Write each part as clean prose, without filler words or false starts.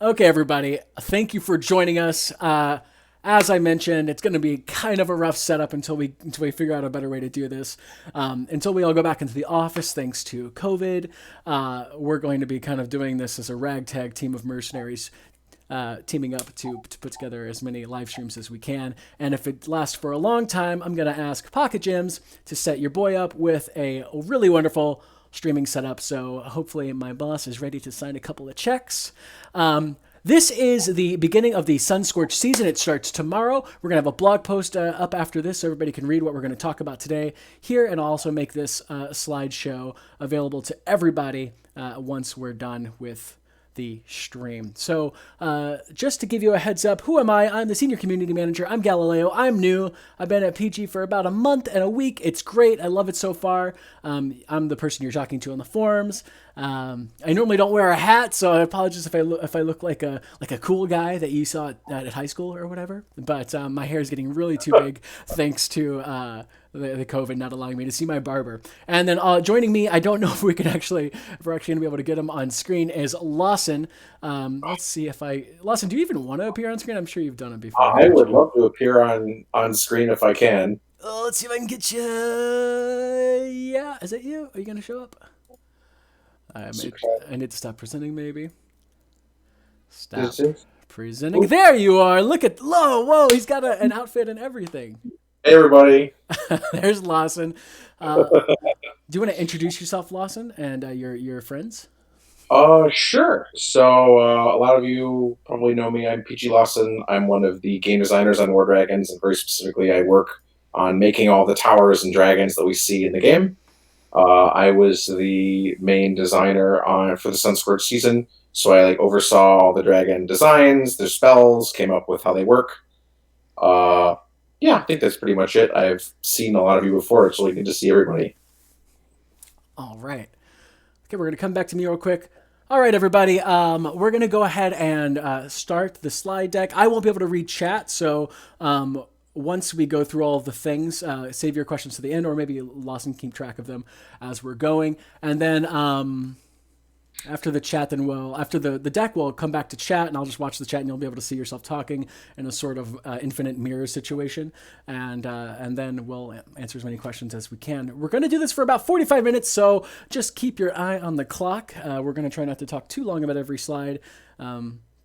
Okay, everybody, thank you for joining us. As I mentioned, it's going to be kind of a rough setup until we figure out a better way to do this. Until we all go back into the office, thanks to COVID, we're going to be kind of doing this as a ragtag team of mercenaries, teaming up to put together as many live streams as we can. And if it lasts for a long time, I'm going to ask Pocket Gems to set your boy up with a really wonderful streaming setup. So hopefully my boss is ready to sign a couple of checks. This is the beginning of the Sunscorch season. It starts tomorrow. We're going to have a blog post up after this so everybody can read what we're going to talk about today here, and I'll also make this slideshow available to everybody once we're done with the stream. So just to give you a heads up, who am I? I'm the senior community manager. I'm Galileo. I'm new. I've been at PG for about a month and a week. It's great. I love it so far. I'm the person you're talking to on the forums. I normally don't wear a hat, so I apologize if I look like a cool guy that you saw at high school or whatever. But my hair is getting really too big thanks to the COVID not allowing me to see my barber. And then joining me, I don't know if we're actually going to be able to get him on screen, is Lawson. Let's see if Lawson, do you even want to appear on screen? I'm sure you've done it before. I would love to appear on screen if I can. Oh, let's see if I can get you. Yeah, is that you? Are you going to show up? I need to stop presenting, maybe. Stop presenting. There you are. Look at whoa! He's got an outfit and everything. Hey, everybody. There's Lawson. Do you want to introduce yourself, Lawson, and your friends? Sure. So a lot of you probably know me. I'm PG Lawson. I'm one of the game designers on War Dragons, and very specifically, I work on making all the towers and dragons that we see in the game. I was the main designer for the Sunscorch season, so I oversaw all the dragon designs, their spells, came up with how they work. Uh, yeah, I think that's pretty much it. I've seen a lot of you before. It's really good to see everybody. All right. Okay, we're gonna come back to me real quick. All right, everybody. We're gonna go ahead and start the slide deck. I won't be able to read chat, so once we go through all of the things, save your questions to the end, or maybe Lawson keep track of them as we're going. And then after the chat, after the deck, we'll come back to chat, and I'll just watch the chat, and you'll be able to see yourself talking in a sort of infinite mirror situation. And then we'll answer as many questions as we can. We're going to do this for about 45 minutes, so just keep your eye on the clock. We're going to try not to talk too long about every slide.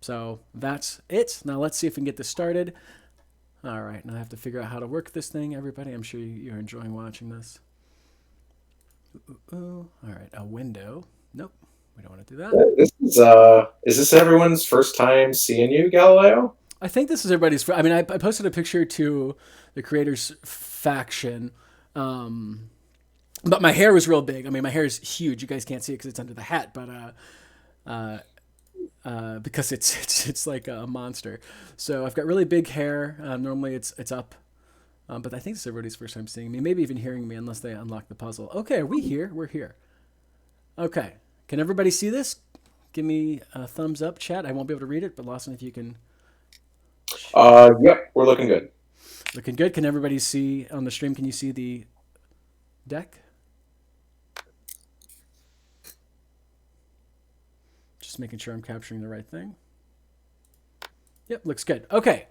So that's it. Now let's see if we can get this started. All right, now I have to figure out how to work this thing, everybody. I'm sure you're enjoying watching this. All right, a window. Nope, we don't want to do that. Is this everyone's first time seeing you, Galileo? I think this is everybody's. I mean, I posted a picture to the creators faction, but my hair was real big. I mean, my hair is huge. You guys can't see it because it's under the hat, but because it's like a monster. So I've got really big hair. Normally it's up, but I think this is everybody's first time seeing me, maybe even hearing me, unless they unlock the puzzle. Okay, are we here? We're here. Okay, can everybody see this? Give me a thumbs up, chat. I won't be able to read it, but Lawson, if you can. Yep, we're looking good. Looking good. Can everybody see on the stream? Can you see the deck? Just making sure I'm capturing the right thing. Yep, looks good. Okay,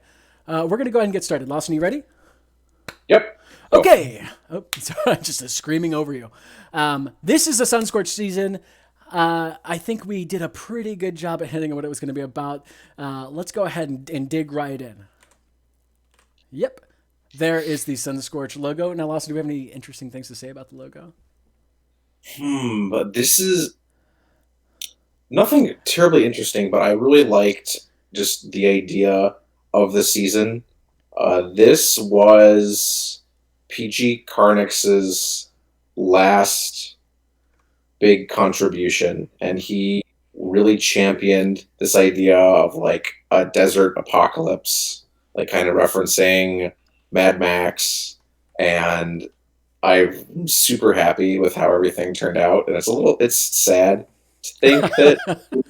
we're going to go ahead and get started. Lawson, you ready? Yep. Okay. Oh, sorry, just screaming over you. This is the Sunscorch season. I think we did a pretty good job at hinting at what it was going to be about. Let's go ahead and dig right in. Yep. There is the Sunscorch logo. Now, Lawson, do we have any interesting things to say about the logo? But this is nothing terribly interesting, but I really liked just the idea of the season. This was PG Carnix's last big contribution, and he really championed this idea of a desert apocalypse, kind of referencing Mad Max, and I'm super happy with how everything turned out, and it's sad to think that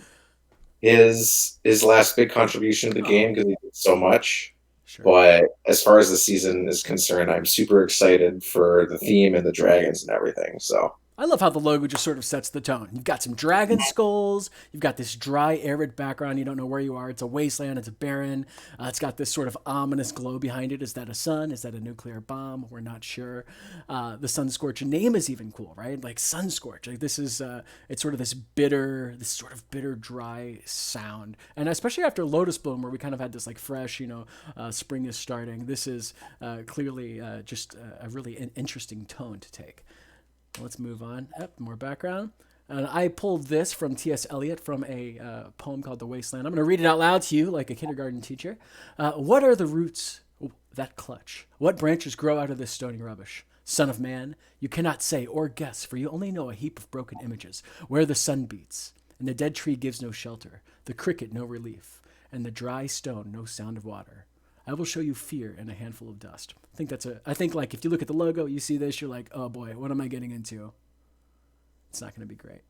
his last big contribution to the game, because he did so much. Sure. But as far as the season is concerned, I'm super excited for the theme and the dragons and everything. So I love how the logo just sort of sets the tone. You've got some dragon skulls. You've got this dry, arid background. You don't know where you are. It's a wasteland. It's a barren. It's got this sort of ominous glow behind it. Is that a sun? Is that a nuclear bomb? We're not sure. The Sunscorch name is even cool, right? Like Sunscorch. Like this is it's sort of this bitter, dry sound. And especially after Lotus Bloom, where we kind of had this like fresh, spring is starting. This is clearly just a really interesting tone to take. Let's move on. More background. And I pulled this from T.S. Eliot from a poem called The Wasteland. I'm going to read it out loud to you like a kindergarten teacher. What are the roots that clutch? What branches grow out of this stony rubbish? Son of man, you cannot say or guess, for you only know a heap of broken images, where the sun beats, and the dead tree gives no shelter, the cricket no relief, and the dry stone no sound of water. I will show you fear and a handful of dust. I think like if you look at the logo, you see this, you're like, oh boy, what am I getting into? It's not going to be great.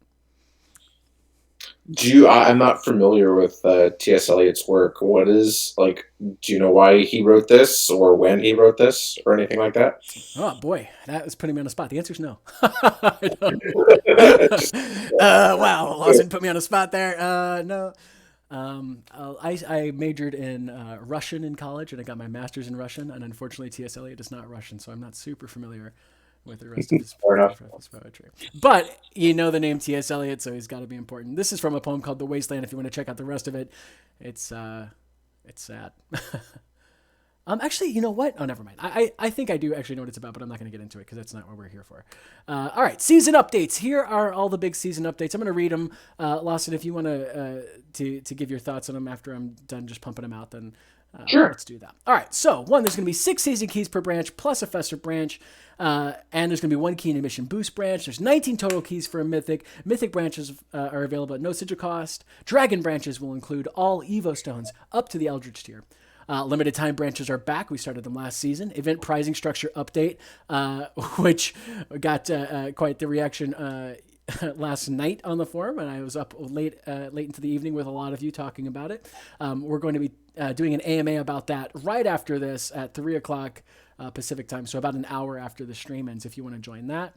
I'm not familiar with T.S. Eliot's work. What is like? Do you know why he wrote this, or when he wrote this, or anything like that? Oh boy, that was putting me on the spot. The answer is no. Just, Wow, Lawson put me on the spot there. No. I majored in Russian in college, and I got my master's in Russian. And unfortunately, T.S. Eliot is not Russian, so I'm not super familiar with the rest of his poetry. But you know the name T.S. Eliot, so he's got to be important. This is from a poem called "The Wasteland." If you want to check out the rest of it, it's sad. Actually, you know what? Oh, never mind. I think I do actually know what it's about, but I'm not going to get into it because that's not what we're here for. All right, season updates. Here are all the big season updates. I'm going to read them. Lawson, if you want to give your thoughts on them after I'm done just pumping them out, then sure. Let's do that. All right, so one, there's going to be 6 season keys per branch plus a festive branch, and there's going to be 1 key in a mission boost branch. There's 19 total keys for a mythic. Mythic branches are available at no sigil cost. Dragon branches will include all Evo stones up to the Eldritch tier. Limited time branches are back. We started them last season. Event pricing structure update, which got quite the reaction last night on the forum, and I was up late into the evening with a lot of you talking about it. We're going to be doing an AMA about that right after this at 3 o'clock Pacific time, so about an hour after the stream ends if you want to join that.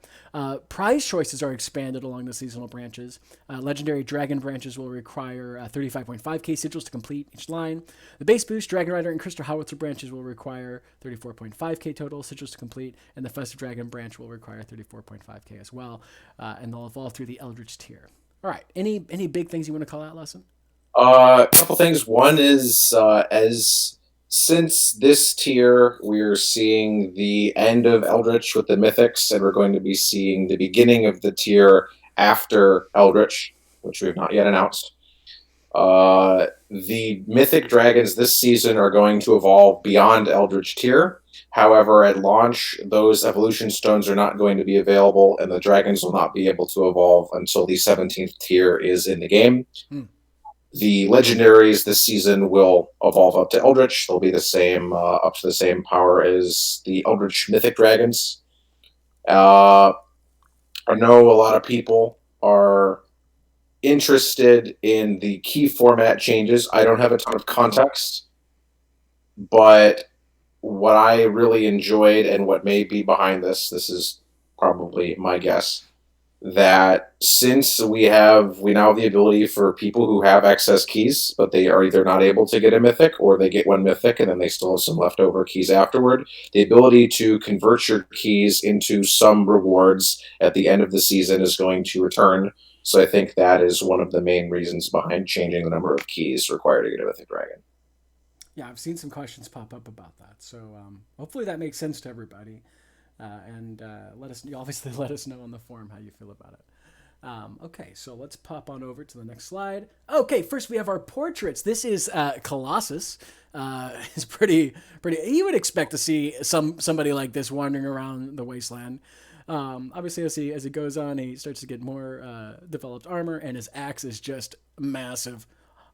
Prize choices are expanded along the seasonal branches. Legendary Dragon branches will require 35.5k sigils to complete each line. The base boost, Dragon Rider, and Crystal Howitzer branches will require 34.5k total sigils to complete, and the Festive Dragon branch will require 34.5k as well, and they'll evolve through the Eldritch tier. All right, any big things you want to call out, Lawson? A couple things. One is since this tier, we're seeing the end of Eldritch with the Mythics, and we're going to be seeing the beginning of the tier after Eldritch, which we have not yet announced. The Mythic Dragons this season are going to evolve beyond Eldritch tier. However, at launch, those evolution stones are not going to be available, and the dragons will not be able to evolve until the 17th tier is in the game. The legendaries this season will evolve up to Eldritch. They'll be the same, up to the same power as the Eldritch Mythic Dragons. I know a lot of people are interested in the key format changes. I don't have a ton of context, but what I really enjoyed and what may be behind this is probably my guess, that since we now have the ability for people who have excess keys, but they are either not able to get a mythic or they get 1 mythic and then they still have some leftover keys afterward, the ability to convert your keys into some rewards at the end of the season is going to return. So I think that is one of the main reasons behind changing the number of keys required to get a mythic dragon. Yeah, I've seen some questions pop up about that. So hopefully that makes sense to everybody. And let us know on the forum how you feel about it. Okay, so let's pop on over to the next slide. Okay, first we have our portraits. This is Colossus. It's pretty. You would expect to see somebody like this wandering around the wasteland. Obviously, as he goes on, he starts to get more developed armor, and his axe is just massive.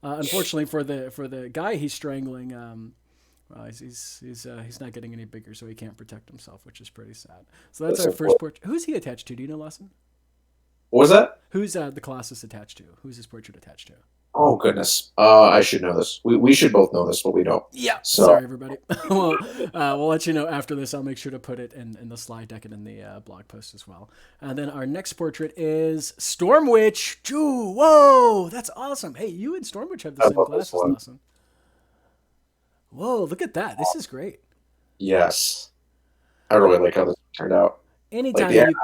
Unfortunately for the guy he's strangling, he's not getting any bigger, so he can't protect himself, which is pretty sad. So that's our first portrait. Who's he attached to? Do you know, Lawson? What was that? Who's the Colossus attached to? Who's his portrait attached to? Oh goodness. I should know this. We should both know this, but we don't. Yeah. So Sorry, everybody. Well, we'll let you know after this. I'll make sure to put it in the slide deck and in the blog post as well. And then our next portrait is Storm Witch. Ooh, whoa, that's awesome. Hey, you and Storm Witch have the I same love this glasses, one. Lawson. Whoa, look at that. This is great. Yes. I really like how this turned out. Like Anytime you. the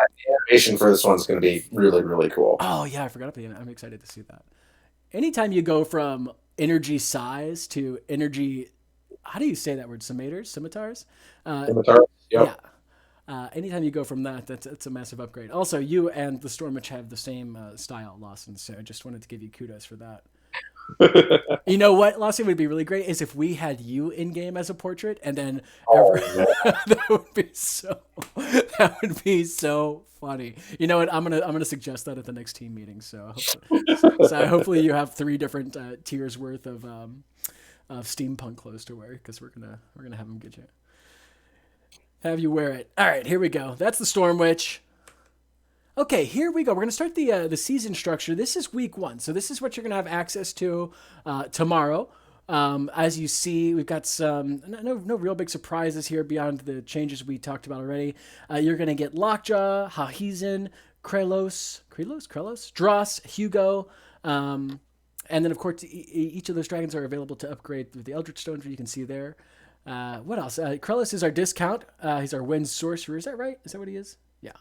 animation for this one's going to be really, really cool. Oh yeah, I forgot about the. I'm excited to see that. Anytime you go from energy size to energy, how do you say that word? Scimitars? Uh, Scimitar. yeah. Yep. Anytime you go from that, that's a massive upgrade. Also, you and the Stormwitch have the same style, Lawson. So I just wanted to give you kudos for that. You know what, Lawson, would be really great is if we had you in game as a portrait, and then Oh man. that would be so that would be so funny. You know what? I'm gonna suggest that at the next team meeting. So hopefully you have three different tiers worth of steampunk clothes to wear because we're gonna have them get you have you wear it. All right, here we go. That's the Storm Witch. Okay, here we go. We're going to start the season structure. This is week 1, so this is what you're going to have access to tomorrow. As you see, we've got some no real big surprises here beyond the changes we talked about already. You're going to get Lockjaw, Howitzer, Krelos, Dross, Hugo, and then of course each of those dragons are available to upgrade with the Eldritch Stones. You can see there. What else? Krelos is our discount. He's our wind sorcerer. Is that right? Is that what he is? Yeah.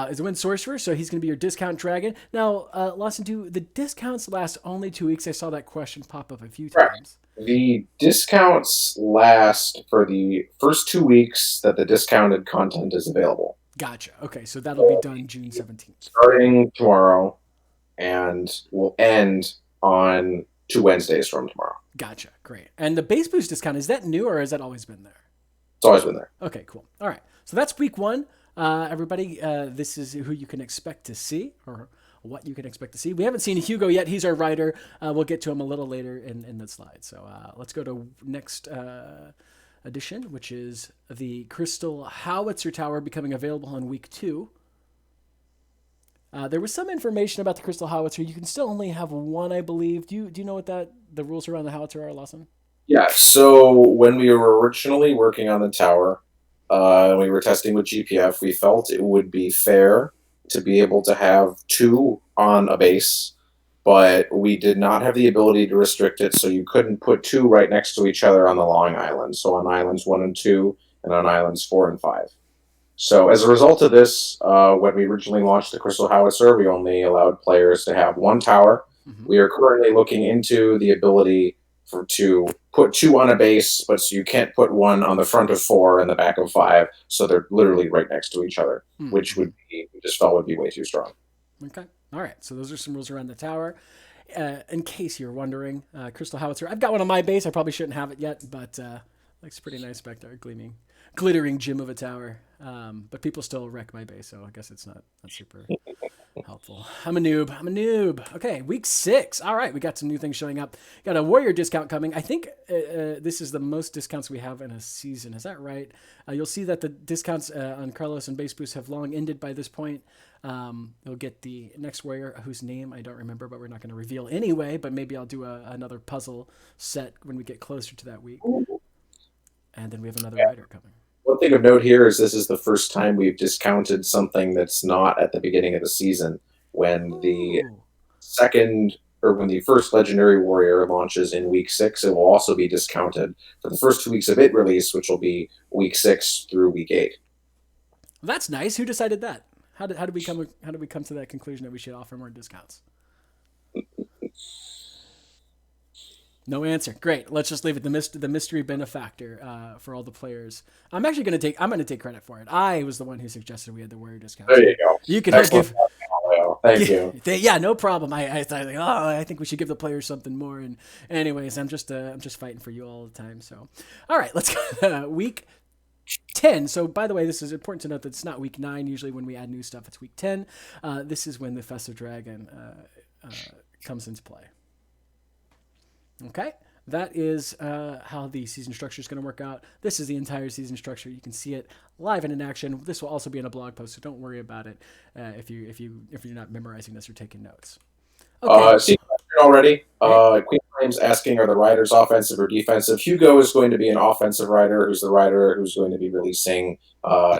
Is a wind sorcerer, so he's going to be your discount dragon. Now, Lawson, do the discounts last only 2 weeks? I saw that question pop up a few Correct. times. The discounts last for the first 2 weeks that the discounted content is available. Gotcha. Okay, so that'll be done June 17th. Starting tomorrow and will end on 2 Wednesdays from tomorrow. Gotcha. Great. And the base boost discount, is that new or has that always been there? It's always been there. Okay, cool. All right. So that's week 1. Everybody, this is who you can expect to see, or what you can expect to see. We haven't seen Hugo yet. He's our writer. We'll get to him a little later in the slide. So let's go to next edition, which is the Crystal Howitzer Tower becoming available in week 2. There was some information about the Crystal Howitzer. You can still only have one, I believe. Do you know what the rules around the Howitzer are, Lawson? Yeah, so when we were originally working on the tower, we were testing with GPF, we felt it would be fair to be able to have 2 on a base, but we did not have the ability to restrict it, so you couldn't put 2 right next to each other on the long island. So on islands 1 and 2, and on islands 4 and 5. So as a result of this, when we originally launched the Crystal Howitzer, we only allowed players to have 1 tower. Mm-hmm. We are currently looking into the ability to put 2 on a base, but so you can't put 1 on the front of 4 and the back of 5, so they're literally right next to each other, which we just felt would be way too strong. Okay. All right. So those are some rules around the tower. In case you're wondering, Crystal Howitzer. I've got one on my base. I probably shouldn't have it yet, but looks pretty nice back there, glittering gem of a tower. But people still wreck my base, so I guess it's not super helpful. I'm a noob. Okay, week 6. All right, we got some new things showing up. Got a warrior discount coming. I think this is the most discounts we have in a season. Is that right? You'll see that the discounts on Carlos and base boost have long ended by this point. You'll get the next warrior whose name I don't remember, but we're not going to reveal anyway. But maybe I'll do another puzzle set when we get closer to that week. And then we have another rider coming. One thing of note here is this is the first time we've discounted something that's not at the beginning of the season. When the first legendary warrior launches in week 6, it will also be discounted for the first 2 weeks of it release, which will be week 6 through week 8. That's nice. Who decided that? How did we come to that conclusion that we should offer more discounts? No answer. Great. Let's just leave it. The mystery benefactor for all the players. I'm going to take credit for it. I was the one who suggested we had the warrior discount. There you go. You can give. Thank you. Yeah, no problem. I thought, I think we should give the players something more. And anyways, I'm just fighting for you all the time. So, all right, let's go. Week 10. So, by the way, this is important to note that it's not week 9. Usually, when we add new stuff, it's week 10. This is when the Festive Dragon comes into play. Okay, that is how the season structure is going to work out. This is the entire season structure. You can see it live and in action. This will also be in a blog post, so don't worry about it if you're not memorizing this or taking notes. Okay. Season already. Hey. Queen Flame's asking, are the riders offensive or defensive? Hugo is going to be an offensive rider, who's the rider who's going to be releasing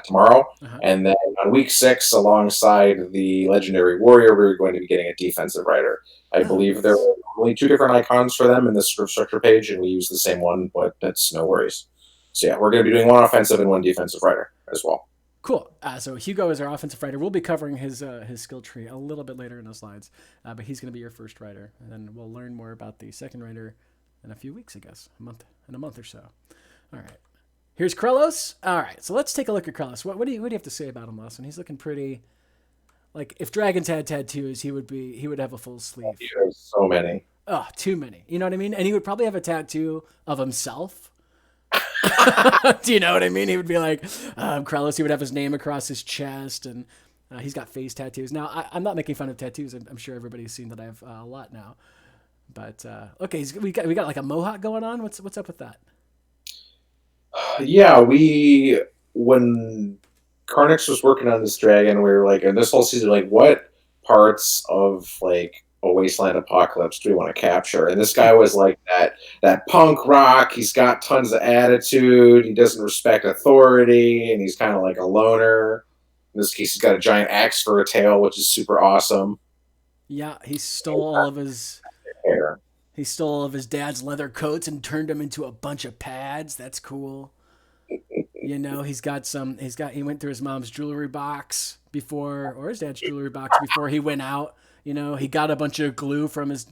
tomorrow. Uh-huh. And then on week 6, alongside the Legendary Warrior, we're going to be getting a defensive rider. I Oh, believe there nice. are only 2 different icons for them in this sort of structure page, and we use the same one, but that's no worries. So yeah, we're going to be doing 1 offensive and 1 defensive rider as well. Cool. So Hugo is our offensive rider. We'll be covering his skill tree a little bit later in the slides, but he's going to be your first rider, and then we'll learn more about the second rider in a few weeks, I guess, a month or so. All right. Here's Krelos. All right, so let's take a look at Krelos. What do you have to say about him, Lawson? He's looking pretty. Like if dragons had tattoos, he would have a full sleeve. There's so many. Oh, too many. You know what I mean? And he would probably have a tattoo of himself. Do you know what I mean? He would be like, Krellis. He would have his name across his chest, and he's got face tattoos. Now, I'm not making fun of tattoos. I'm sure everybody's seen that I have a lot now. But okay, we got like a mohawk going on. What's up with that? Yeah, when Carnix was working on this dragon, we were like, and this whole season, like, what parts of like a wasteland apocalypse do we want to capture? And this guy was like that punk rock. He's got tons of attitude. He doesn't respect authority, and he's kind of like a loner. In this case, he's got a giant axe for a tail, which is super awesome. Yeah, he stole all of his. Hair. He stole all of his dad's leather coats and turned them into a bunch of pads. That's cool. You know, he went through his mom's jewelry box before, or his dad's jewelry box before he went out. You know, he got a bunch of glue from his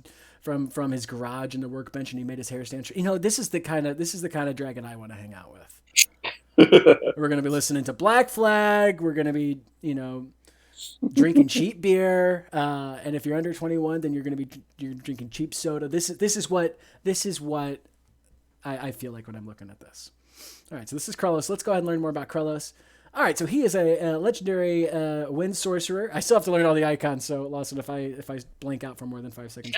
garage and the workbench, and he made his hair stand. You know, this is the kind of dragon I want to hang out with. We're gonna be listening to Black Flag. We're gonna be, drinking cheap beer. And if you're under 21, then you're drinking cheap soda. This is what I feel like when I'm looking at this. All right, so this is Krelos. Let's go ahead and learn more about Krelos. All right, so he is a legendary wind sorcerer. I still have to learn all the icons, so Lawson, if I blank out for more than 5 seconds,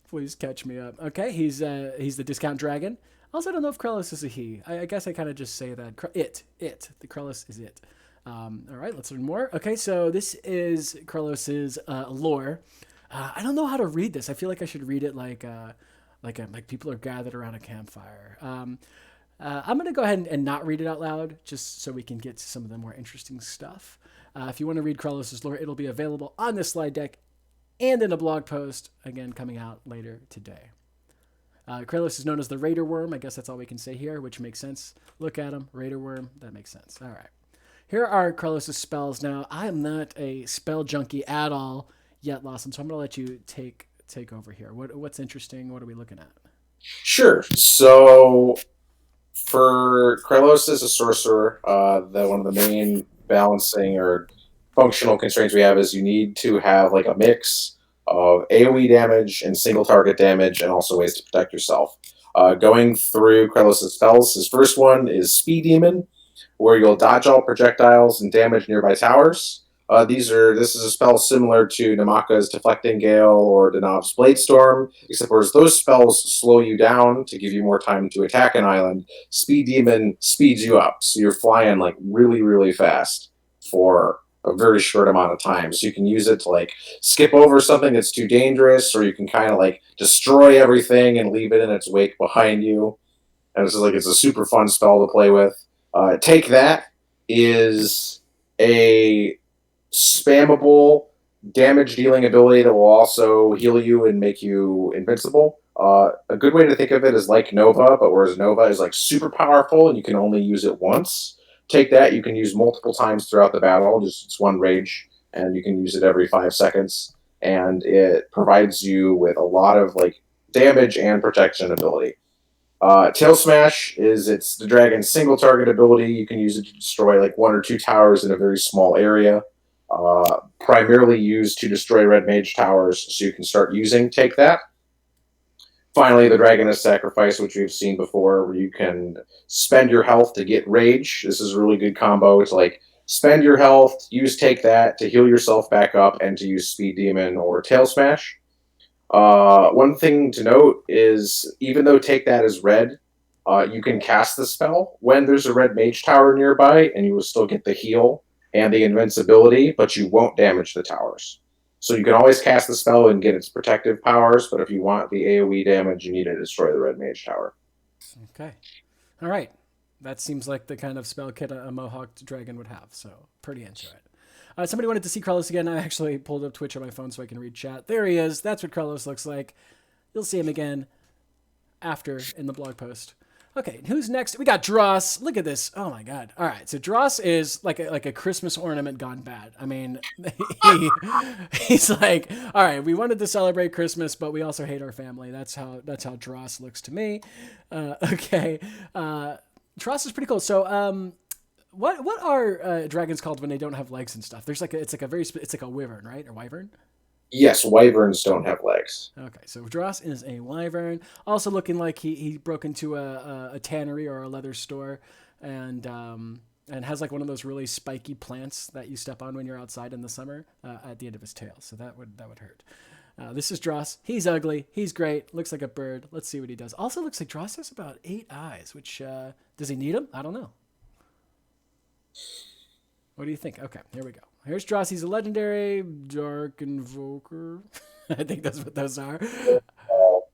please catch me up. Okay, he's the discount dragon. Also, I don't know if Krelos is a he. I guess I kind of just say that. The Krelos is it. All right, let's learn more. Okay, so this is Krelos's lore. I don't know how to read this. I feel like I should read it like people are gathered around a campfire. I'm going to go ahead and not read it out loud, just so we can get to some of the more interesting stuff. If you want to read Krelos's lore, it'll be available on this slide deck and in a blog post, again, coming out later today. Krelos is known as the Raider Worm. I guess that's all we can say here, which makes sense. Look at him, Raider Worm. That makes sense. All right. Here are Krelos's spells. Now, I am not a spell junkie at all yet, Lawson, so I'm going to let you take over here. What's interesting? What are we looking at? Sure. So for Krelos as a sorcerer, one of the main balancing or functional constraints we have is you need to have like a mix of AoE damage and single target damage, and also ways to protect yourself. Going through Krelos' spells, his first one is Speed Demon, where you'll dodge all projectiles and damage nearby towers. This is a spell similar to Namaka's Deflecting Gale or Danav's Blade Storm, except whereas those spells slow you down to give you more time to attack an island, Speed Demon speeds you up, so you're flying like really, really fast for a very short amount of time. So you can use it to like skip over something that's too dangerous, or you can kind of like destroy everything and leave it in its wake behind you. And it's a super fun spell to play with. Take That is a spammable damage dealing ability that will also heal you and make you invincible. A good way to think of it is like Nova, but whereas Nova is like super powerful and you can only use it once, Take That you can use multiple times throughout the battle. It's one rage, and you can use it every 5 seconds, and it provides you with a lot of like damage and protection ability. Tail Smash it's the dragon's single target ability. You can use it to destroy like 1 or 2 towers in a very small area. Primarily used to destroy red mage towers, so you can start using Take That. Finally, the Dragoness Sacrifice, which we've seen before, where you can spend your health to get Rage. This is a really good combo. It's like spend your health, use Take That to heal yourself back up, and to use Speed Demon or Tail Smash. One thing to note is, even though Take That is red, you can cast the spell when there's a red mage tower nearby, and you will still get the heal and the invincibility, but you won't damage the towers. So you can always cast the spell and get its protective powers, but if you want the AoE damage, you need to destroy the red mage tower. Okay. All right. That seems like the kind of spell kit a Mohawk dragon would have, so pretty into it. Somebody wanted to see Carlos again. I actually pulled up Twitch on my phone so I can read chat. There he is. That's what Carlos looks like. You'll see him again after in the blog post. Okay, who's next? We got Dross. Look at this. Oh my god. All right, so Dross is like a Christmas ornament gone bad. I mean, he's like, all right, we wanted to celebrate Christmas, but we also hate our family. That's how Dross looks to me. Okay, Dross is pretty cool. So, what are dragons called when they don't have legs and stuff? There's like it's like a wyvern, right? Or wyvern? Yes, wyverns don't have legs. Okay, so Dross is a wyvern, also looking like he broke into a tannery or a leather store, and has like one of those really spiky plants that you step on when you're outside in the summer at the end of his tail. So that would hurt. This is Dross. He's ugly. He's great. Looks like a bird. Let's see what he does. Also looks like Dross has about 8 eyes, which does he need them? I don't know. What do you think? Okay, here we go. Here's Dross. He's a legendary Dark Invoker. I think that's what those are.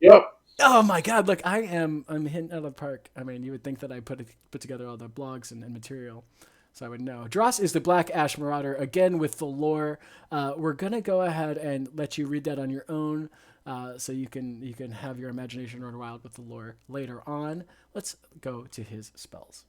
Yep. Oh my god, look, I'm hitting out of the park. I mean, you would think that I put together all the blogs and material, so I would know. Dross is the Black Ash Marauder, again with the lore. We're going to go ahead and let you read that on your own, so you can have your imagination run wild with the lore later on. Let's go to his spells.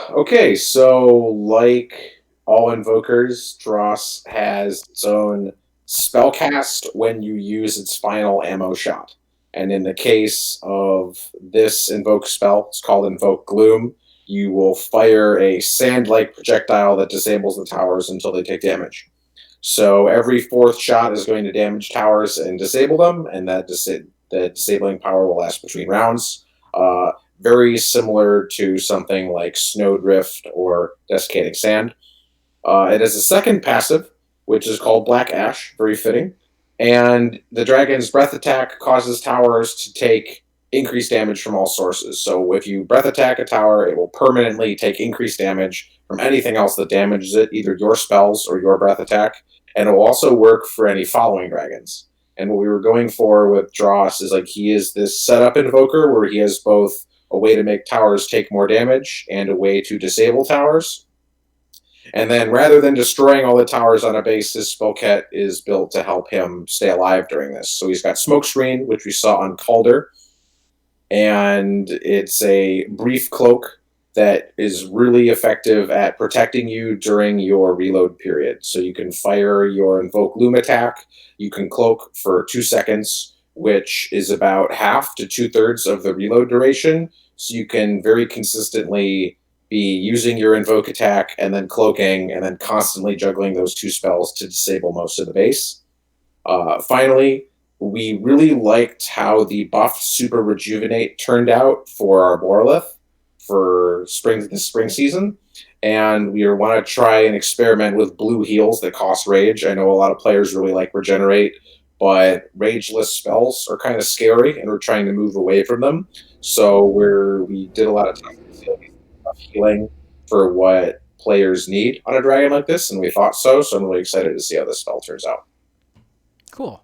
Okay, so like all invokers, Dross has its own spellcast when you use its final ammo shot. And in the case of this invoke spell, it's called Invoke Gloom, you will fire a sand-like projectile that disables the towers until they take damage. So every fourth shot is going to damage towers and disable them, and that the disabling power will last between rounds. Very similar to something like Snowdrift or Desiccating Sand. It has a second passive, which is called Black Ash, very fitting. And the dragon's breath attack causes towers to take increased damage from all sources. So if you breath attack a tower, it will permanently take increased damage from anything else that damages it, either your spells or your breath attack. And it will also work for any following dragons. And what we were going for with Dross is like he is this setup invoker where he has both a way to make towers take more damage and a way to disable towers. And then rather than destroying all the towers on a base, his spell kit is built to help him stay alive during this. So he's got Smokescreen, which we saw on Calder, and it's a brief cloak that is really effective at protecting you during your reload period. So you can fire your Invoke Gloom attack, you can cloak for 2 seconds, which is about half to 2/3 of the reload duration. So you can very consistently be using your invoke attack and then cloaking and then constantly juggling those 2 spells to disable most of the base. Finally, we really liked how the buffed Super Rejuvenate turned out for our Borleth for the spring season. And we want to try and experiment with blue heals that cost rage. I know a lot of players really like Regenerate, but rageless spells are kind of scary, and we're trying to move away from them. So we did a lot of time healing for what players need on a dragon like this, and we thought so. So I'm really excited to see how this spell turns out. Cool.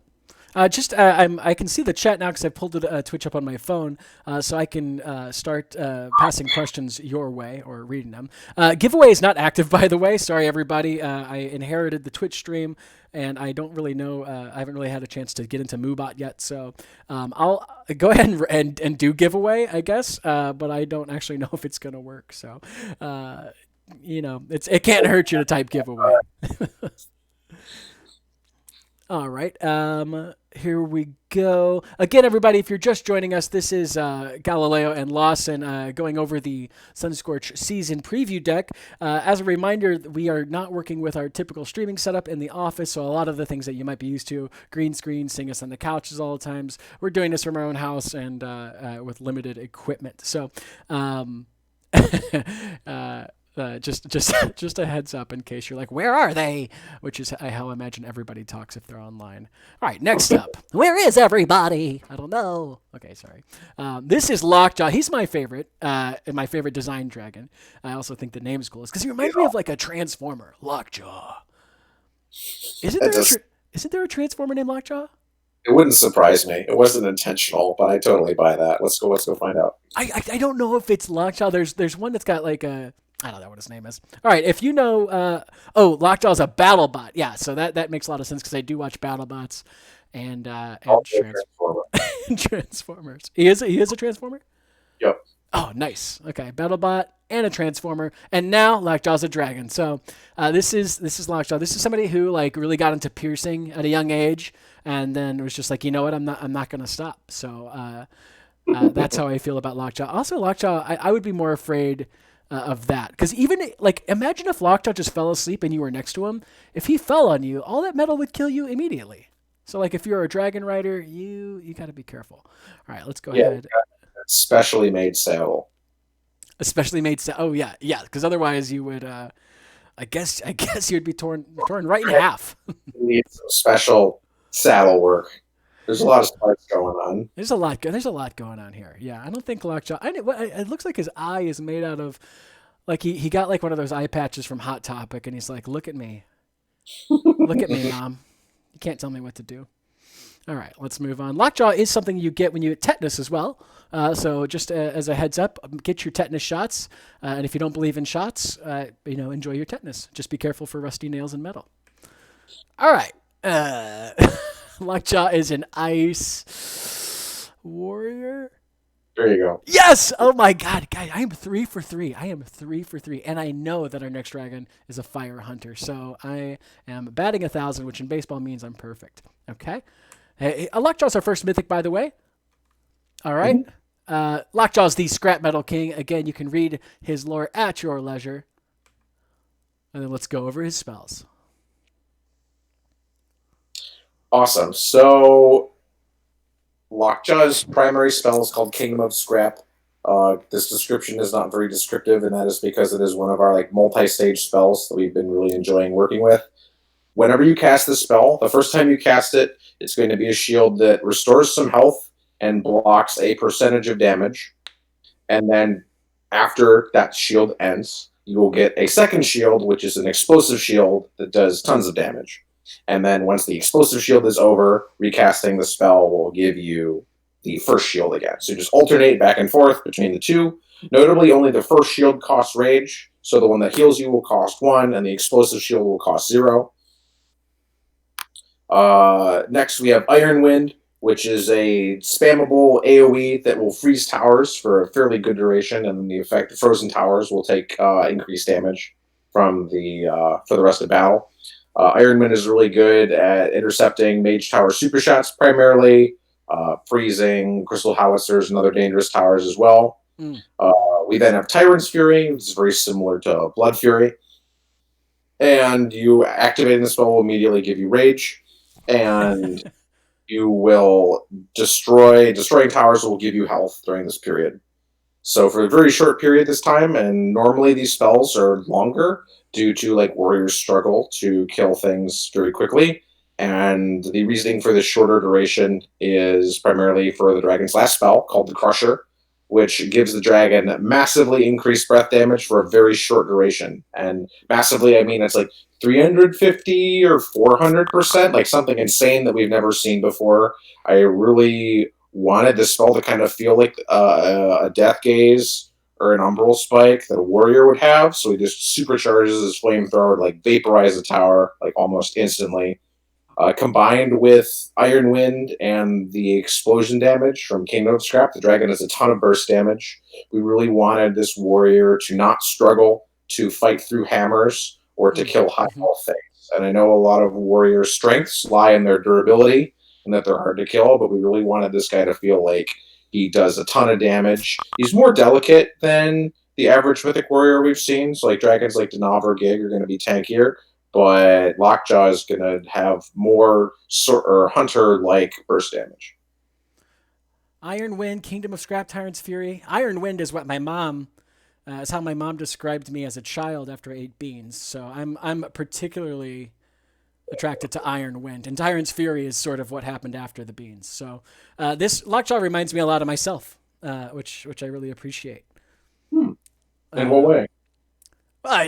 I can see the chat now because I pulled Twitch up on my phone, so I can start passing questions your way or reading them. Giveaway is not active, by the way. Sorry, everybody. I inherited the Twitch stream, and I don't really know. I haven't really had a chance to get into Moobot yet, so I'll go ahead and do giveaway, I guess. But I don't actually know if it's gonna work. So, it can't hurt you to type giveaway. All right, here we go. Again, everybody, if you're just joining us, this is Galileo and Lawson going over the Sunscorch season preview deck. As a reminder, we are not working with our typical streaming setup in the office, so a lot of the things that you might be used to, green screen, seeing us on the couches all the times, we're doing this from our own house and with limited equipment. So, just a heads up in case you're like, where are they? Which is how I imagine everybody talks if they're online. All right, next up. Where is everybody? I don't know. Okay, sorry. This is Lockjaw. He's my favorite, and my favorite design dragon. I also think the name's cool. It's because he reminds me of like a Transformer, Lockjaw. Isn't It there just isn't there a transformer named Lockjaw? it wouldn't surprise me. It wasn't intentional, but I totally buy that. Let's go find out. I don't know if it's Lockjaw. There's one that's got like a I don't know what his name is. All right, if you know, Lockjaw's a battle bot. Yeah, so that makes a lot of sense because I do watch battle bots and Also a transformer. Transformers. He is a transformer. Yep. Oh, nice. Okay, BattleBot and a Transformer, and now Lockjaw's a dragon. So this is Lockjaw. This is somebody who like really got into piercing at a young age, and then was just like, you know what, I'm not gonna stop. So that's how I feel about Lockjaw. Also, Lockjaw, I would be more afraid of that because even like imagine if Lockjaw just fell asleep and you were next to him. If he fell on you, all that metal would kill you immediately. So like if you're a dragon rider, you got to be careful. All right, let's go Yeah, ahead. specially made saddle. Especially made. Oh yeah, because otherwise you would. I guess you'd be torn right in half. You need some special saddle work. There's a lot of parts going on. There's a lot. There's a lot going on here. Yeah, I don't think Lockjaw. It looks like his eye is made out of, like he got like one of those eye patches from Hot Topic, and he's like, look at me, mom. You can't tell me what to do. All right, let's move on. Lockjaw is something you get when you get tetanus as well. So just as a heads up, get your tetanus shots. And if you don't believe in shots, enjoy your tetanus. Just be careful for rusty nails and metal. All right. Lockjaw is an ice warrior. There you go. Yes! Oh my god, guys, I am 3 for 3. I am 3 for 3. And I know that our next dragon is a fire hunter. So I am batting 1,000, which in baseball means I'm perfect. Okay? Hey, Lockjaw's our first mythic, by the way. All right. Lockjaw's the scrap metal king. Again, you can read his lore at your leisure. And then let's go over his spells. Awesome. So Lockjaw's primary spell is called Kingdom of Scrap. This description is not very descriptive, and that is because it is one of our like multi-stage spells that we've been really enjoying working with. Whenever you cast this spell, the first time you cast it, it's going to be a shield that restores some health and blocks a percentage of damage. And then after that shield ends, you will get a second shield, which is an explosive shield that does tons of damage. And then once the explosive shield is over, recasting the spell will give you the first shield again. So just alternate back and forth between the two. Notably, only the first shield costs rage, so the one that heals you will cost 1, and the explosive shield will cost 0. Next, we have Iron Wind, which is a spammable AoE that will freeze towers for a fairly good duration, and then the effect of Frozen Towers will take increased damage from for the rest of the battle. Iron Wind is really good at intercepting Mage Tower super shots primarily, freezing Crystal Howitzers and other dangerous towers as well. We then have Tyrant's Fury, which is very similar to Blood Fury. And you activating the spell will immediately give you Rage. And you will destroying towers will give you health during this period. So for a very short period this time, and normally these spells are longer due to like warriors struggle to kill things very quickly. And the reasoning for this shorter duration is primarily for the dragon's last spell called the Crusher, which gives the dragon massively increased breath damage for a very short duration. And massively, I mean it's like 350 or 400%, like something insane that we've never seen before. I really wanted this spell to kind of feel like a Death Gaze or an Umbral Spike that a warrior would have. So he just supercharges his flamethrower to like vaporize the tower like almost instantly. Combined with Iron Wind and the explosion damage from Kingdom of Scrap, the dragon has a ton of burst damage. We really wanted this warrior to not struggle to fight through hammers or to kill high health things. And I know a lot of warriors' strengths lie in their durability and that they're hard to kill, but we really wanted this guy to feel like he does a ton of damage. He's more delicate than the average mythic warrior we've seen. So like dragons like Denav or Gig are going to be tankier. But Lockjaw is going to have more hunter-like burst damage. Iron Wind, Kingdom of Scrap, Tyrant's Fury. Iron Wind is what is how my mom described me as a child after I ate beans. So I'm particularly attracted to Iron Wind, and Tyrant's Fury is sort of what happened after the beans. So this Lockjaw reminds me a lot of myself, which I really appreciate. In what way?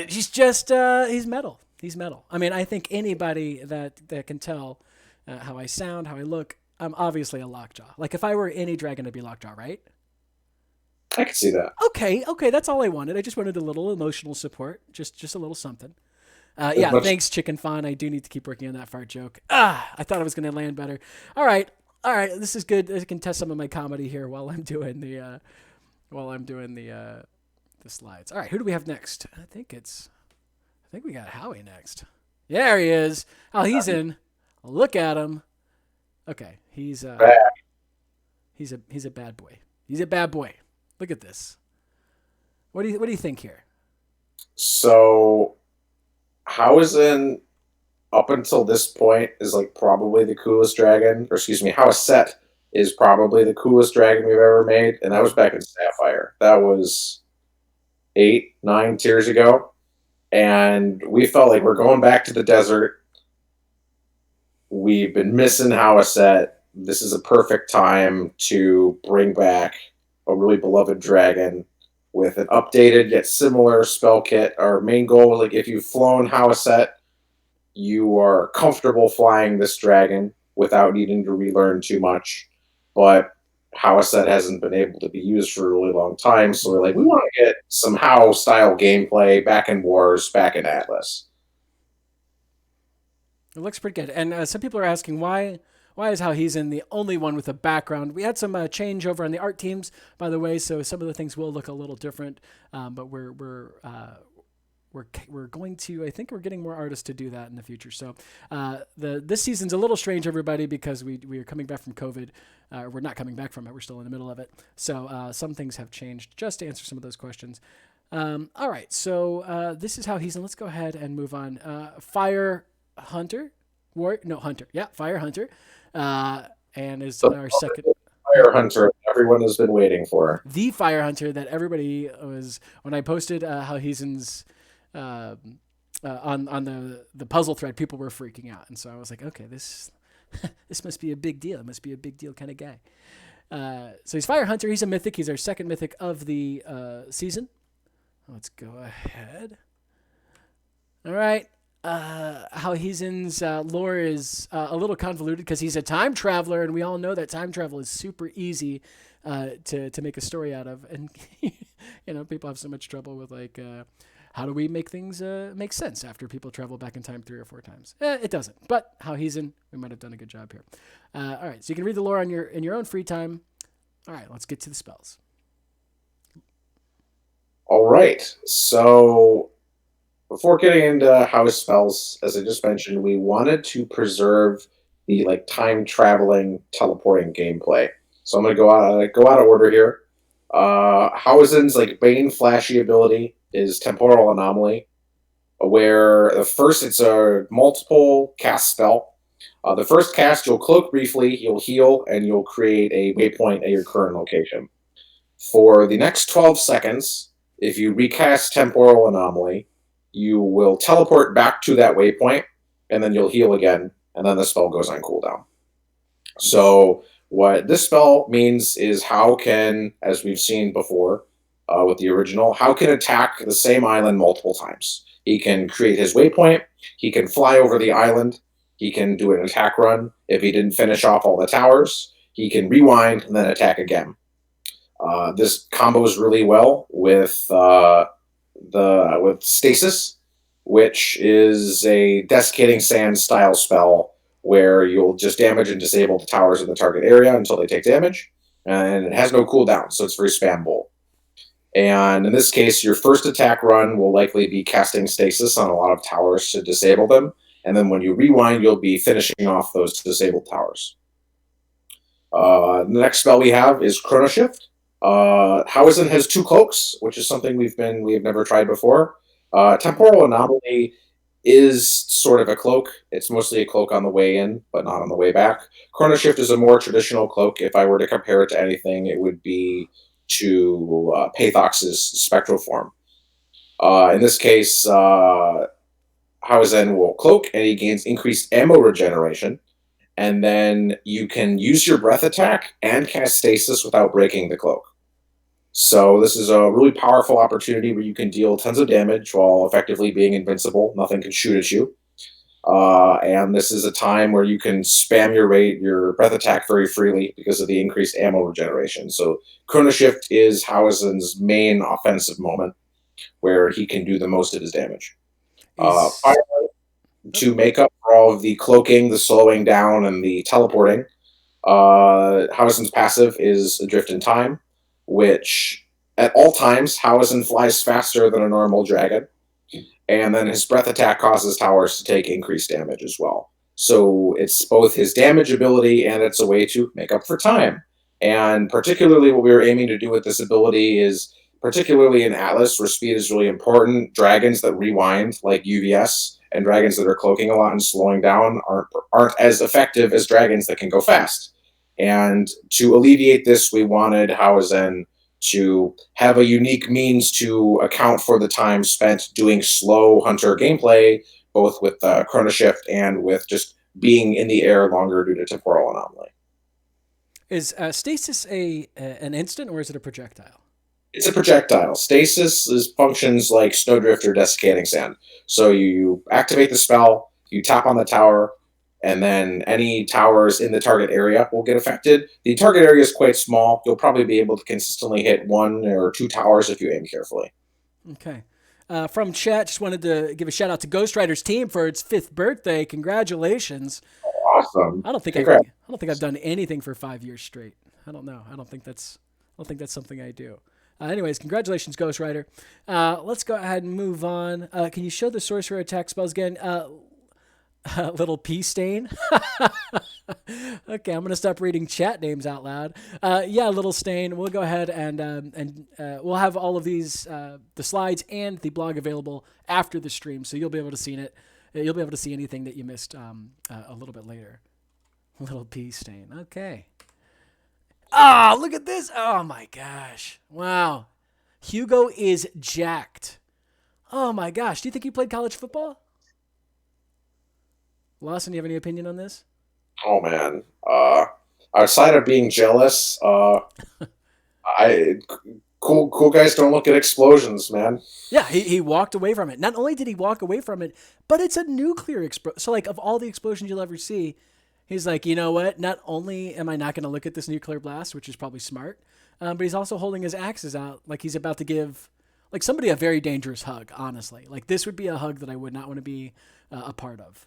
He's just he's metal. He's metal. I mean, I think anybody that can tell how I sound, how I look, I'm obviously a Lockjaw. Like if I were any dragon, I'd be Lockjaw, right? I can see that. Okay, that's all I wanted. I just wanted a little emotional support, just a little something. As Yeah, much thanks, Chicken Fawn. I do need to keep working on that fart joke. I thought I was going to land better. All right. This is good. I can test some of my comedy here while I'm doing the slides. All right, who do we have next? I think we got Howie next. There he is. Oh, he's in. Look at him. Okay, bad. he's a bad boy. He's a bad boy. Look at this. What do you think here? So Howitzer up until this point is like probably the coolest dragon, or excuse me, Howitzer is probably the coolest dragon we've ever made, and that was back in Sapphire. That was 8, 9 tiers ago, and we felt like we're going back to the desert. We've been missing Howitzer. This is a perfect time to bring back a really beloved dragon with an updated yet similar spell kit. Our main goal was like if you've flown Howitzer, you are comfortable flying this dragon without needing to relearn too much. But Howitzer hasn't been able to be used for a really long time, so we're like, we want to get some How style gameplay back in Wars, back in Atlas. It looks pretty good. And some people are asking why is How He's in the only one with a background. We had some change over on the art teams, by the way, so some of the things will look a little different. But we're going to, I think we're getting more artists to do that in the future. So this season's a little strange, everybody, because we are coming back from COVID. We're not coming back from it. We're still in the middle of it. So some things have changed just to answer some of those questions. All right. So this is How He's in. Let's go ahead and move on. Fire Hunter. Hunter. Yeah, Fire Hunter. And is our second. Fire Hunter everyone has been waiting for. The Fire Hunter that everybody was, when I posted How He's in's on the puzzle thread, people were freaking out, and so I was like, okay, this must be a big deal. It must be a big deal kind of guy. So he's Fire Hunter. He's a mythic. He's our second mythic of the season. Let's go ahead. All right. How He's in's lore is a little convoluted because he's a time traveler, and we all know that time travel is super easy to make a story out of, and people have so much trouble with like. How do we make things make sense after people travel back in time 3 or 4 times? It doesn't. But How He's in, we might have done a good job here. All right, so you can read the lore in your own free time. All right, let's get to the spells. All right, so before getting into how his spells, as I just mentioned, we wanted to preserve the like time traveling teleporting gameplay. So I'm going to go out of order here. Howitzen's like Bane flashy ability is Temporal Anomaly, where the first it's a multiple cast spell. The first cast, you'll cloak briefly, you'll heal, and you'll create a waypoint at your current location. For the next 12 seconds, if you recast Temporal Anomaly, you will teleport back to that waypoint, and then you'll heal again, and then the spell goes on cooldown. So what this spell means is How can, as we've seen before, with the original, How can attack the same island multiple times. He can create his waypoint, he can fly over the island, he can do an attack run. If he didn't finish off all the towers, he can rewind and then attack again. This combos really well with Stasis, which is a Desiccating Sand style spell where you'll just damage and disable the towers in the target area until they take damage, and it has no cooldown, so it's very spammable. And in this case, your first attack run will likely be casting Stasis on a lot of towers to disable them, and then when you rewind, you'll be finishing off those disabled towers. The next spell we have is Chrono Shift. Howitzer has 2 cloaks, which is something we've never tried before. Temporal Anomaly is sort of a cloak. It's mostly a cloak on the way in, but not on the way back. Chrono Shift is a more traditional cloak. If I were to compare it to anything, it would be to Pathox's spectral form. In this case, Howitzer will cloak, and he gains increased ammo regeneration, and then you can use your breath attack and cast Stasis without breaking the cloak. So this is a really powerful opportunity where you can deal tons of damage while effectively being invincible. Nothing can shoot at you. And this is a time where you can spam your breath attack very freely because of the increased ammo regeneration. So Chrono Shift is Howizen's main offensive moment where he can do the most of his damage. Is To make up for all of the cloaking, the slowing down, and the teleporting, Howizen's passive is Adrift in Time, which at all times Howison flies faster than a normal dragon, and then his breath attack causes towers to take increased damage as well. So it's both his damage ability and it's a way to make up for time. And particularly what we were aiming to do with this ability is particularly in Atlas, where speed is really important. Dragons that rewind, like UVS, and dragons that are cloaking a lot and slowing down aren't as effective as dragons that can go fast. And to alleviate this, we wanted Howison to have a unique means to account for the time spent doing slow hunter gameplay, both with Chrono Shift and with just being in the air longer due to temporal anomaly. is stasis an instant or is it a projectile? It's a projectile. Functions like Snowdrift or Desiccating Sand. So you activate the spell, you tap on the tower, and then any towers in the target area will get affected. The target area is quite small. You'll probably be able to consistently hit 1 or 2 towers if you aim carefully. Okay. From chat, just wanted to give a shout out to Ghost Rider's team for its 5th birthday. Congratulations! Awesome. I don't think I've done anything for 5 years straight. I don't know. I don't think that's something I do. Anyways, congratulations, Ghost Rider. Let's go ahead and move on. Can you show the sorcerer attack spells again? Little pea stain. Okay, I'm gonna stop reading chat names out loud. Yeah, little stain. We'll go ahead and we'll have all of these the slides and the blog available after the stream, so you'll be able to see it. You'll be able to see anything that you missed a little bit later. Little pea stain. Okay. Ah, look at this. Oh my gosh. Wow. Hugo is jacked. Oh my gosh. Do you think he played college football? Lawson, do you have any opinion on this? Oh man. Outside of being jealous, I cool guys don't look at explosions, man. Yeah, he walked away from it. Not only did he walk away from it, but it's a nuclear explosion. So like of all the explosions you'll ever see, he's like, you know what? Not only am I not going to look at this nuclear blast, which is probably smart, but he's also holding his axes out like he's about to give like somebody a very dangerous hug, honestly. Like this would be a hug that I would not want to be a part of.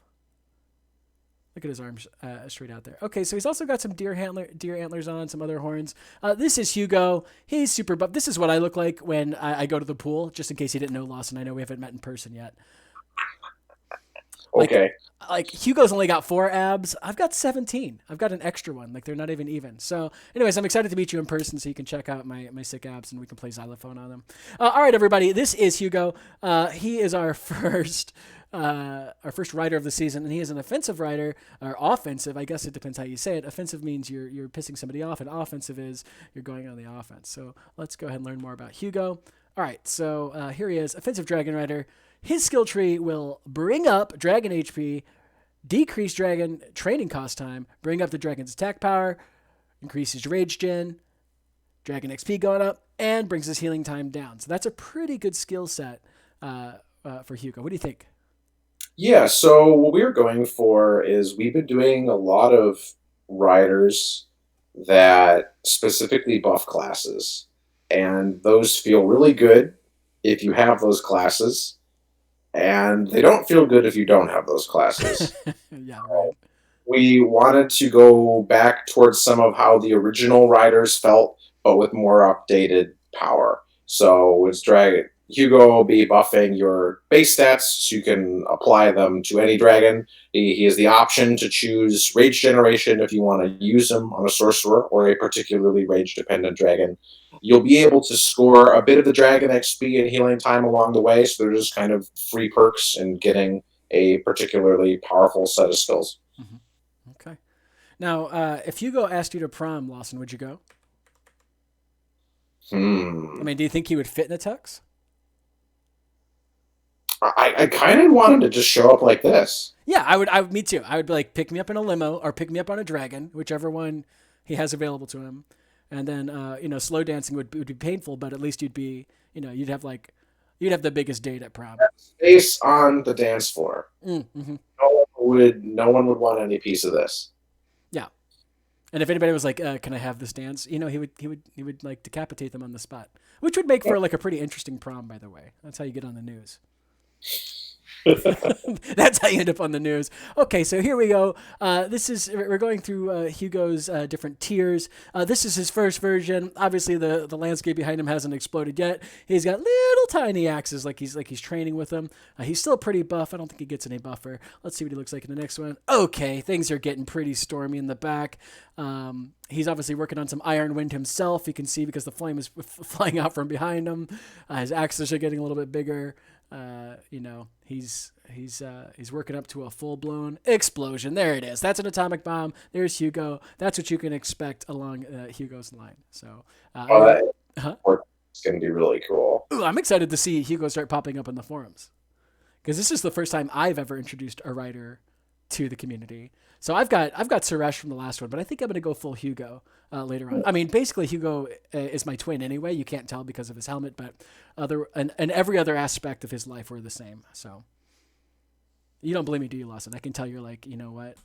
Look at his arms straight out there. Okay, so he's also got some deer antlers on, some other horns. This is Hugo. He's super buff. This is what I look like when I go to the pool, just in case you didn't know, Lawson. I know we haven't met in person yet. Okay. Like Hugo's only got 4 abs. I've got 17. I've got an extra one. Like they're not even even. So anyways, I'm excited to meet you in person so you can check out my sick abs and we can play xylophone on them. All right, everybody. This is Hugo. He is our first writer of the season, and he is an offensive writer, or offensive. I guess it depends how you say it. Offensive means you're pissing somebody off, and offensive is you're going on the offense. So let's go ahead and learn more about Hugo. All right, so here he is, offensive dragon rider. His skill tree will bring up dragon HP, decrease dragon training cost time, bring up the dragon's attack power, increase his rage gen, dragon XP going up, and brings his healing time down. So that's a pretty good skill set for Hugo. What do you think? Yeah, so what we're going for is we've been doing a lot of riders that specifically buff classes, and those feel really good if you have those classes, and they don't feel good if you don't have those classes. Yeah, right. We wanted to go back towards some of how the original riders felt, but with more updated power. So it's Hugo will be buffing your base stats, so you can apply them to any dragon. He has the option to choose rage generation if you want to use him on a sorcerer or a particularly rage-dependent dragon. You'll be able to score a bit of the dragon XP and healing time along the way, so they're just kind of free perks in getting a particularly powerful set of skills. Mm-hmm. Okay. Now, if Hugo asked you to prom, Lawson, would you go? I mean, do you think he would fit in a tux? I kind of want him to just show up like this. Yeah, I would. Me too. I would be like, pick me up in a limo or pick me up on a dragon, whichever one he has available to him, and then slow dancing would be painful, but at least you'd have the biggest date at prom. Space on the dance floor. Mm-hmm. No one would want any piece of this. Yeah. And if anybody was like, "Can I have this dance?" He would like decapitate them on the spot, which would make for like a pretty interesting prom, by the way. That's how you get on the news. That's how you end up on the news. Okay, so here we go. We're going through Hugo's different tiers. This is his first version. Obviously, the landscape behind him hasn't exploded yet. He's got little tiny axes, like he's training with them. He's still pretty buff. I don't think he gets any buffer. Let's see what he looks like in the next one. Okay, things are getting pretty stormy in the back. He's obviously working on some iron wind himself. You can see because the flame is flying out from behind him. His axes are getting a little bit bigger. He's working up to a full-blown explosion. There it is. That's an atomic bomb. There's Hugo. That's what you can expect along Hugo's line. So, it's going to be really cool. Ooh, I'm excited to see Hugo start popping up in the forums, because this is the first time I've ever introduced a writer to the community. So I've got Suresh from the last one, but I think I'm going to go full Hugo later on. I mean, basically Hugo is my twin anyway. You can't tell because of his helmet, but every other aspect of his life were the same. So you don't believe me, do you, Lawson? I can tell you're like, you know what?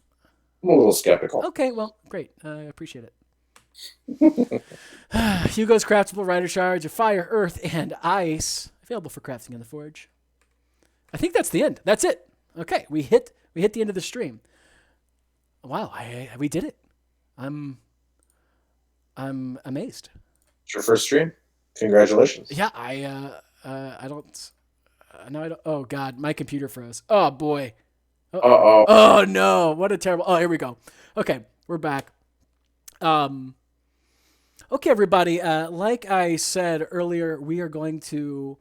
I'm a little skeptical. Okay, well, great. I appreciate it. Hugo's craftable rider shards are fire, earth, and ice, available for crafting in the forge. I think that's the end. That's it. Okay, we hit the end of the stream. Wow, we did it. I'm amazed. It's your first stream. Congratulations. Yeah, I don't. No, I don't. Oh God, my computer froze. Oh boy. Uh-oh. Oh no! What a terrible. Oh, here we go. Okay, we're back. Okay, everybody. Like I said earlier, we are going to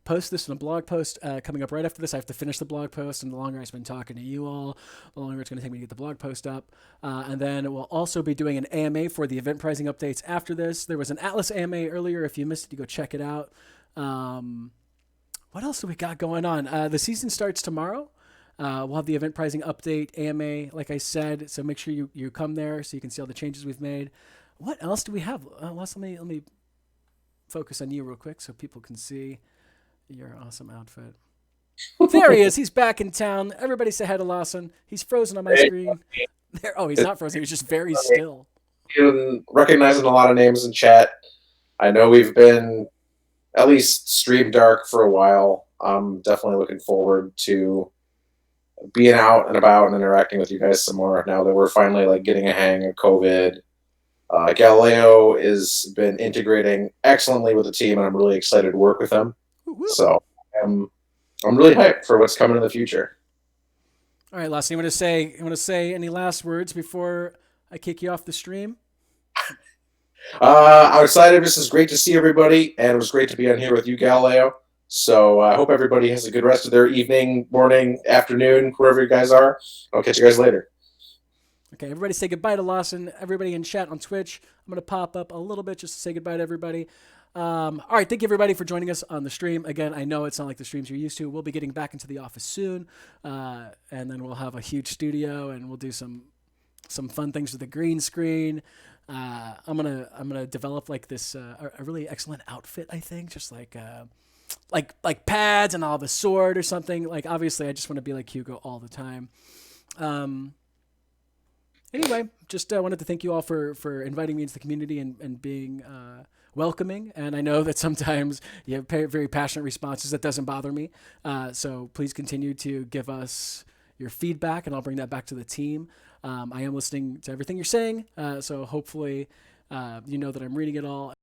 post this in a blog post coming up right after this. I have to finish the blog post, and the longer I spend talking to you all, the longer it's going to take me to get the blog post up. And then we'll also be doing an AMA for the event pricing updates after this. There was an Atlas AMA earlier. If you missed it, you go check it out. What else do we got going on? The season starts tomorrow. We'll have the event pricing update AMA, like I said. So make sure you come there so you can see all the changes we've made. What else do we have? Let me focus on you real quick so people can see your awesome outfit. There he is. He's back in town. Everybody say hi to Lawson. He's frozen on my screen. There. Oh, he's not frozen. He's just very still. You're recognizing a lot of names in chat. I know we've been at least stream dark for a while. I'm definitely looking forward to being out and about and interacting with you guys some more now that we're finally like getting a hang of COVID. Galileo has been integrating excellently with the team, and I'm really excited to work with him. So I'm really hyped for what's coming in the future. All right, Lawson, you want to say any last words before I kick you off the stream? Outside of this, it's great to see everybody, and it was great to be on here with you, Galileo. So I hope everybody has a good rest of their evening, morning, afternoon, wherever you guys are. I'll catch you guys later. Okay, everybody say goodbye to Lawson. Everybody in chat on Twitch, I'm going to pop up a little bit just to say goodbye to everybody. All right, thank you everybody for joining us on the stream. Again, I know it's not like the streams you're used to. We'll be getting back into the office soon, and then we'll have a huge studio, and we'll do some fun things with the green screen. I'm gonna develop like this a really excellent outfit. I think just like pads and I'll have a sword or something. Like obviously, I just want to be like Hugo all the time. Anyway, just wanted to thank you all for inviting me into the community and being welcoming. And I know that sometimes you have very passionate responses. That doesn't bother me. So please continue to give us your feedback, and I'll bring that back to the team. I am listening to everything you're saying. So hopefully, you know that I'm reading it all.